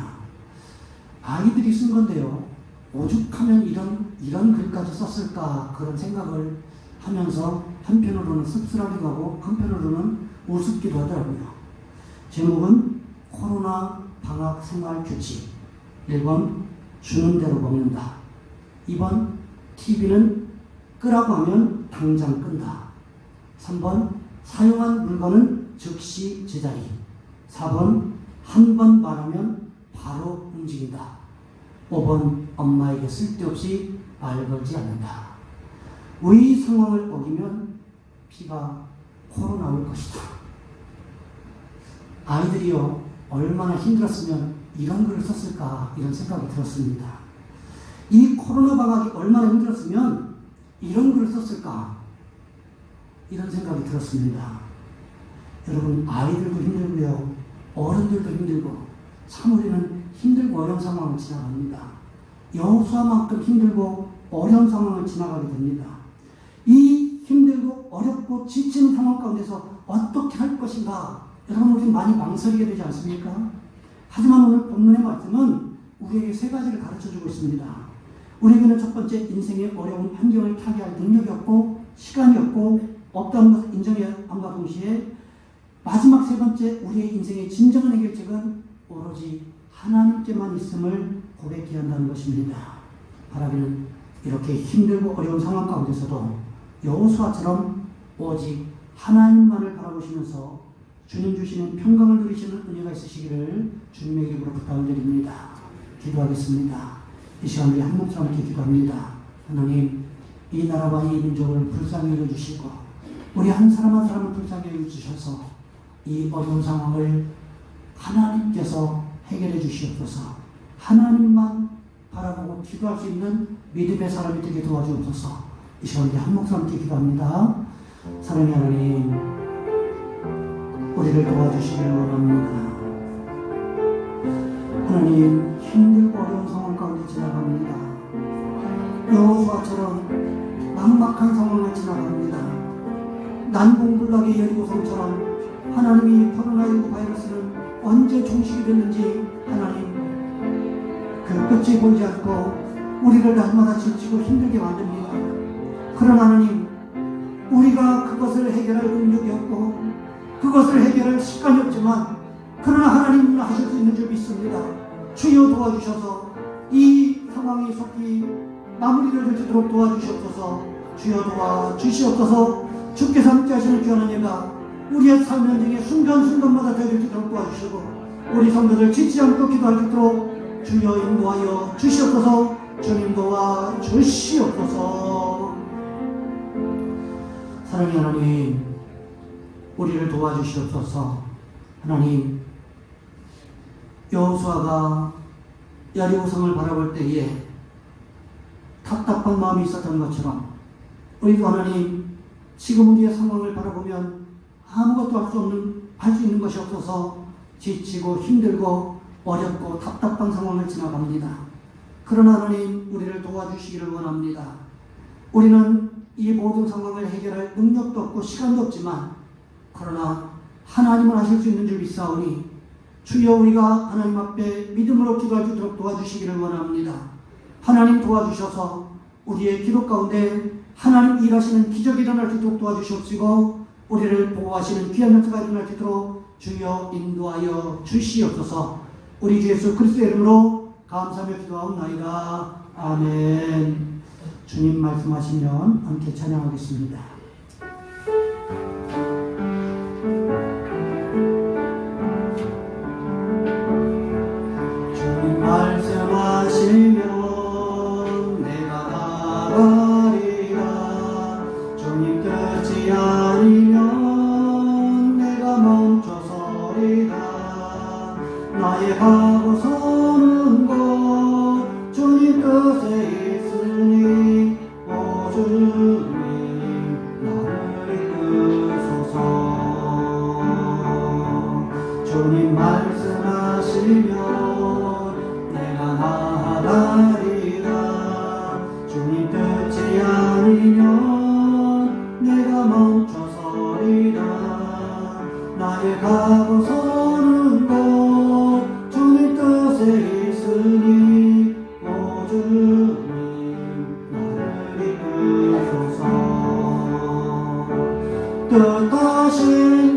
아이들이 쓴 건데요. 오죽하면 이런 글까지 썼을까 그런 생각을 하면서 한편으로는 씁쓸하기도 하고 한편으로는 우습기도 하더라고요. 제목은 코로나 방학 생활 규칙. 1번 주는 대로 먹는다. 2번 TV는 끄라고 하면 당장 끈다. 3번 사용한 물건은 즉시 제자리. 4번 한 번 말하면 바로 움직인다. 5번 엄마에게 쓸데없이 말 걸지 않는다. 이 상황을 어기면 피가 코로 나올 것이다. 아이들이요, 얼마나 힘들었으면 이런 글을 썼을까 이런 생각이 들었습니다. 이 코로나 방학이 얼마나 힘들었으면 이런 글을 썼을까 이런 생각이 들었습니다. 여러분, 아이들도 힘들고요, 어른들도 힘들고 참 우리는 힘들고 어려운 상황을 지나갑니다. 여호수아만큼 힘들고 어려운 상황을 지나가게 됩니다. 이 힘들고 어렵고 지치는 상황 가운데서 어떻게 할 것인가, 여러분, 우리 많이 망설이게 되지 않습니까? 하지만 오늘 본문의 말씀은 우리에게 세 가지를 가르쳐주고 있습니다. 우리에게는 첫 번째, 인생의 어려운 환경을 타개할 능력이 없고 시간이 없다는 것을 인정함과 동시에 마지막 세 번째, 우리의 인생의 진정한 해결책은 오로지 하나님께만 있음을 고백해야 한다는 것입니다. 바라기는 이렇게 힘들고 어려운 상황 가운데서도 여호수아처럼 오직 하나님만을 바라보시면서 주님 주시는 평강을 누리시는 은혜가 있으시기를 주님의 이름으로 부탁을 드립니다. 기도하겠습니다. 이 시간 우리 한 목소리 함께 기도합니다. 하나님, 이 나라와 이 민족을 불쌍히 여겨주시고 우리 한 사람 한 사람을 불쌍히 여겨주셔서 이 어려운 상황을 하나님께서 해결해 주시옵소서. 하나님만 바라보고 기도할 수 있는 믿음의 사람이 되게 도와주옵소서. 이 시간 우리 한 목소리 함께 기도합니다. 사랑의 하나님, 우리를 도와주시기를 원합니다. 하나님, 힘들고 어려운 상황 가운데 지나갑니다. 여호수아처럼 막막한 상황을 지나갑니다. 난공불락의 여리고성처럼 하나님이 코로나19 바이러스는 언제 종식이 됐는지 하나님 그 끝이 보이지 않고 우리를 날마다 지치고 힘들게 만듭니다. 그러나 하나님, 우리가 그것을 해결할 능력이 없고 그것을 해결할 시간이 없지만 그러나 하나님은 하실 수 있는 줄 믿습니다. 주여 도와주셔서 이 상황이 속히 마무리를 짓도록 도와주시옵소서. 주여 도와주시옵소서. 주께서 함께 하시는 귀한 은혜가 우리의 삶 현장의 순간순간마다 되어지도록 도와주시고 우리 성도들 지치지 않고 기도할 수 있도록 주여 인도하여 주시옵소서. 주님 도와주시옵소서. 사랑의 하나님, 우리를 도와주시옵소서. 하나님, 여호수아가 여리고성을 바라볼 때에 답답한 마음이 있었던 것처럼 우리도 하나님, 지금 우리의 상황을 바라보면 아무것도 할 수 있는 것이 없어서 지치고 힘들고 어렵고 답답한 상황을 지나갑니다. 그러나 하나님, 우리를 도와주시기를 원합니다. 우리는 이 모든 상황을 해결할 능력도 없고 시간도 없지만 그러나 하나님은 하실 수 있는 줄 믿사오니 주여 우리가 하나님 앞에 믿음으로 기도할 수 있도록 도와주시기를 원합니다. 하나님 도와주셔서 우리의 기도 가운데 하나님 일하시는 기적이 일어날 수 있도록 도와주시옵시고 우리를 보호하시는 귀한 역사가 일어날 수 있도록 주여 인도하여 주시옵소서. 우리 주 예수 그리스도의 이름으로 감사하며 기도하옵나이다. 아멘. 주님 말씀하시면 함께 찬양하겠습니다. 주님 말씀하시면 내가 나가리라. 주님 뜻이 아니면 내가 멈춰서리라. 나의 가고 서는 곳 주님 뜻에 있으니 오 주님 나를 이끄소서. 주님 말씀하시면 내가 나가리라. 주님 뜻이 아니면 내가 멈춰서리라. 나의 가고 서는 곳 주님 뜻에 있으니 오 주님 나를 이끄소서. 뜻하신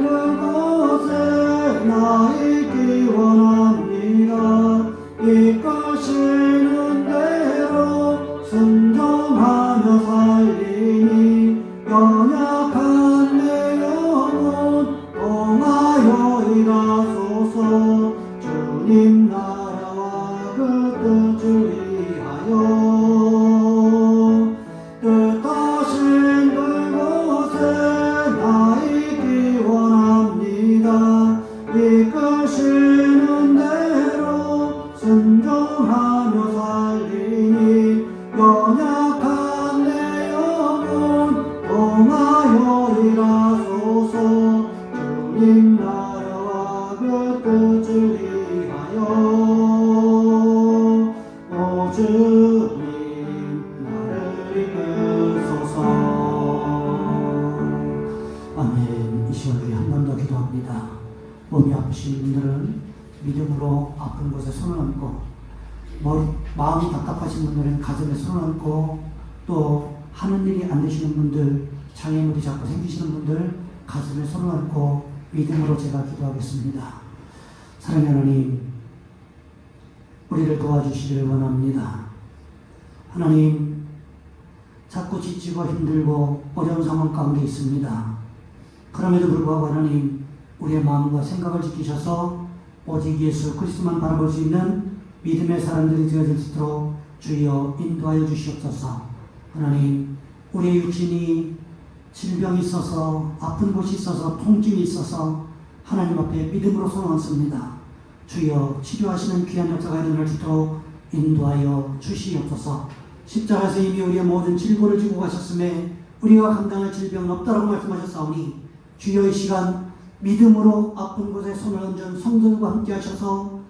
그곳에 나 있기 원합니다. 이끄시는 대로 순종하며 살리니 연약한 내 영혼 통하여 일하소서. 주님 나라와 그 뜻을 위하여 뜻하신 그곳에 나 있기 원합니다. 이끄시는 대로 순종하며 살리니 연약한 내 영혼 통하여 일하소서. 주님 나라와 그 뜻을 위하여 오 주님 나를 이끄소서. 아멘. 이 시간 우리 한 번 더 기도합니다. 몸이 아프신 분들은 믿음으로 아픈 곳에 손을 얹고 마음이 답답하신 분들은 가슴에 손을 얹고, 또 하는 일이 안 되시는 분들, 장애물이 자꾸 생기시는 분들 가슴에 손을 얹고 믿음으로 제가 기도하겠습니다. 사랑하는 하나님, 우리를 도와주시기를 원합니다. 하나님, 자꾸 지치고 힘들고 어려운 상황 가운데 있습니다. 그럼에도 불구하고 하나님, 우리의 마음과 생각을 지키셔서 오직 예수 그리스도만 바라볼 수 있는 믿음의 사람들이 되어질 수 있도록 주여 인도하여 주시옵소서. 하나님, 우리의 육신이 질병이 있어서, 아픈 곳이 있어서, 통증이 있어서 하나님 앞에 믿음으로 손을 얹습니다. 주여 치료하시는 귀한 역사가 일어날 수 있도록 인도하여 주시옵소서. 십자가에서 이미 우리의 모든 질고를 지고 가셨음에 우리가 감당할 질병은 없다라고 말씀하셨사오니, 주여 이 시간 믿음으로 아픈 곳에 손을 얹은 성도들과 함께 하셔서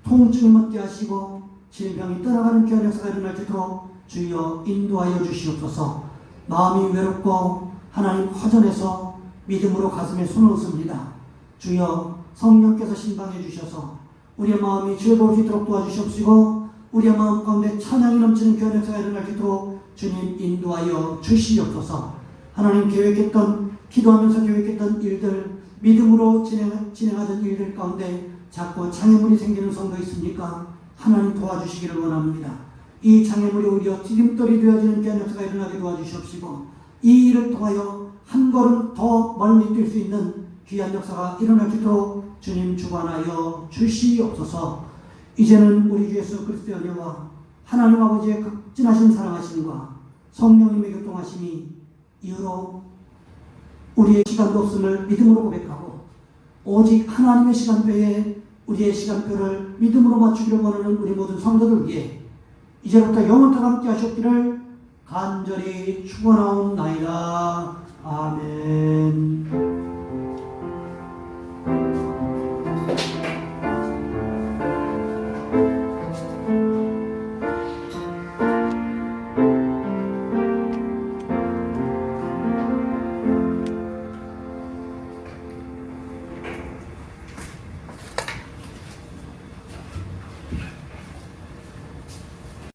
통증을 멎게 하시고 질병이 떠나가는 귀한 역사가 일어날 수 있도록 주여 인도하여 주시옵소서. 마음이 외롭고 하나님 허전해서 믿음으로 가슴에 손을 얹습니다. 주여 성령께서 신방해 주셔서 우리의 마음이 즐거울 수 있도록 도와주시옵시고, 우리의 마음 가운데 찬양이 넘치는 귀한 역사가 일어날 수 있도록 주님 인도하여 주시옵소서. 하나님 계획했던, 기도하면서 계획했던 일들, 믿음으로 진행하던 일들 가운데 자꾸 장애물이 생기는 성도 있습니까? 하나님 도와주시기를 원합니다. 이 장애물이 오히려 디딤돌이 되어지는 귀한 역사가 일어나게 도와주시옵시고, 이 일을 통하여 한 걸음 더 멀리 뛸 수 있는 귀한 역사가 일어날 수 있도록 주님 주관하여 주시옵소서. 이제는 우리 주 예수 그리스도의 은혜와 하나님 아버지의 극진하신 사랑하심과 성령님의 교통하심이 이후로 우리의 시간도 없음을 믿음으로 고백하고, 오직 하나님의 시간표에 우리의 시간표를 믿음으로 맞추기를 원하는 우리 모든 성도들 위해 이제부터 영원토록 함께 하셨기를 간절히 축원하옵나이다. 아멘.